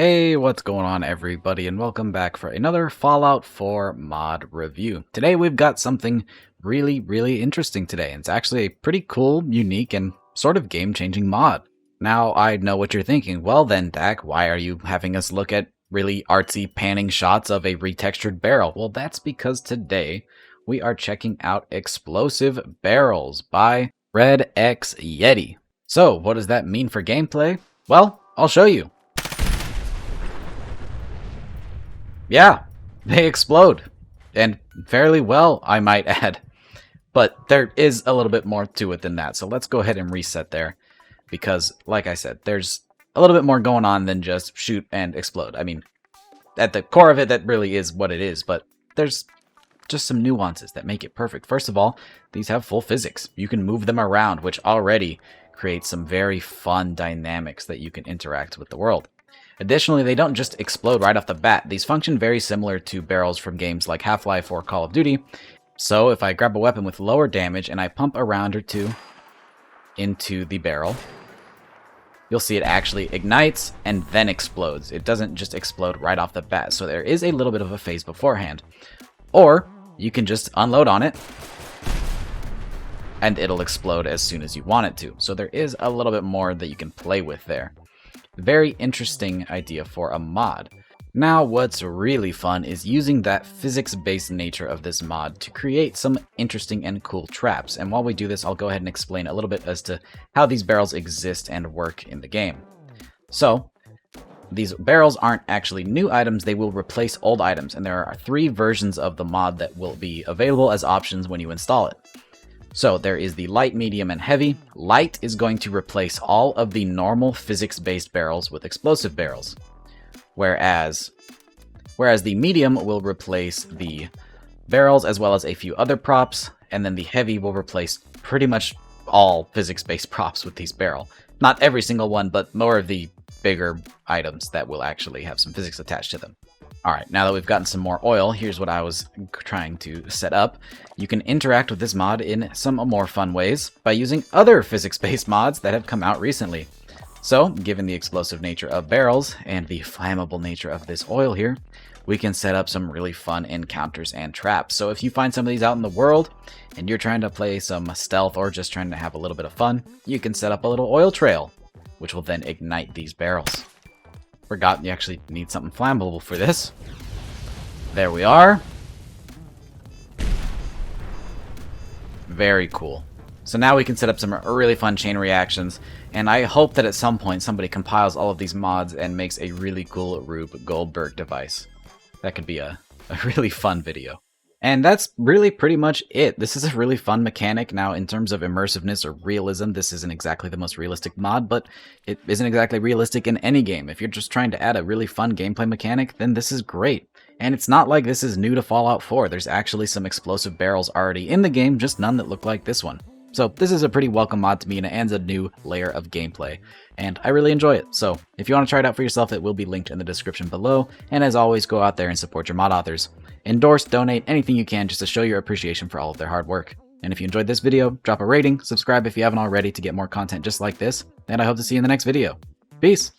Hey, what's going on everybody, and welcome back for another Fallout 4 mod review. Today we've got something really interesting today. It's actually a pretty cool, unique, and sort of game-changing mod. Now, I know what you're thinking. Well then, Dak, why are you having us look at really artsy panning shots of a retextured barrel? Well, that's because today we are checking out Explosive Barrels by Red X Yeti. So, what does that mean for gameplay? Well, I'll show you. Yeah, they explode. And fairly well, I might add. But there is a little bit more to it than that. So let's go ahead and reset there. Because, like I said, there's a little bit more going on than just shoot and explode. I mean, at the core of it, that really is what it is. But there's just some nuances that make it perfect. First of all, these have full physics. You can move them around, which already creates some very fun dynamics that you can interact with the world. Additionally, they don't just explode right off the bat. These function very similar to barrels from games like Half-Life or Call of Duty. So if I grab a weapon with lower damage and I pump a round or two into the barrel, you'll see it actually ignites and then explodes. It doesn't just explode right off the bat. So there is a little bit of a phase beforehand. Or you can just unload on it and it'll explode as soon as you want it to. So there is a little bit more that you can play with there. Very interesting idea for a mod. Now, what's really fun is using that physics-based nature of this mod to create some interesting and cool traps. And while we do this, I'll go ahead and explain a little bit as to how these barrels exist and work in the game. So, these barrels aren't actually new items, they will replace old items. And there are 3 versions of the mod that will be available as options when you install it. So there is the light, medium, and heavy. Light is going to replace all of the normal physics-based barrels with explosive barrels. Whereas the medium will replace the barrels as well as a few other props, and then the heavy will replace pretty much all physics-based props with these barrel. Not every single one, but more of the bigger items that will actually have some physics attached to them. Alright, now that we've gotten some more oil, here's what I was trying to set up. You can interact with this mod in some more fun ways by using other physics-based mods that have come out recently. So, given the explosive nature of barrels and the flammable nature of this oil here, we can set up some really fun encounters and traps. So if you find some of these out in the world and you're trying to play some stealth or just trying to have a little bit of fun, you can set up a little oil trail, which will then ignite these barrels. Forgot you actually need something flammable for this. There we are. Very cool. So now we can set up some really fun chain reactions, and I hope that at some point somebody compiles all of these mods and makes a really cool Rube Goldberg device. That could be a really fun video. And that's really pretty much it. This is a really fun mechanic. Now, in terms of immersiveness or realism, this isn't exactly the most realistic mod, but it isn't exactly realistic in any game. If you're just trying to add a really fun gameplay mechanic, then this is great. And it's not like this is new to Fallout 4. There's actually some explosive barrels already in the game, just none that look like this one. So this is a pretty welcome mod to me, and it adds a new layer of gameplay. And I really enjoy it. So if you want to try it out for yourself, it will be linked in the description below. And as always, go out there and support your mod authors. Endorse, donate, anything you can just to show your appreciation for all of their hard work. And if you enjoyed this video, drop a rating, subscribe if you haven't already to get more content just like this, and I hope to see you in the next video. Peace!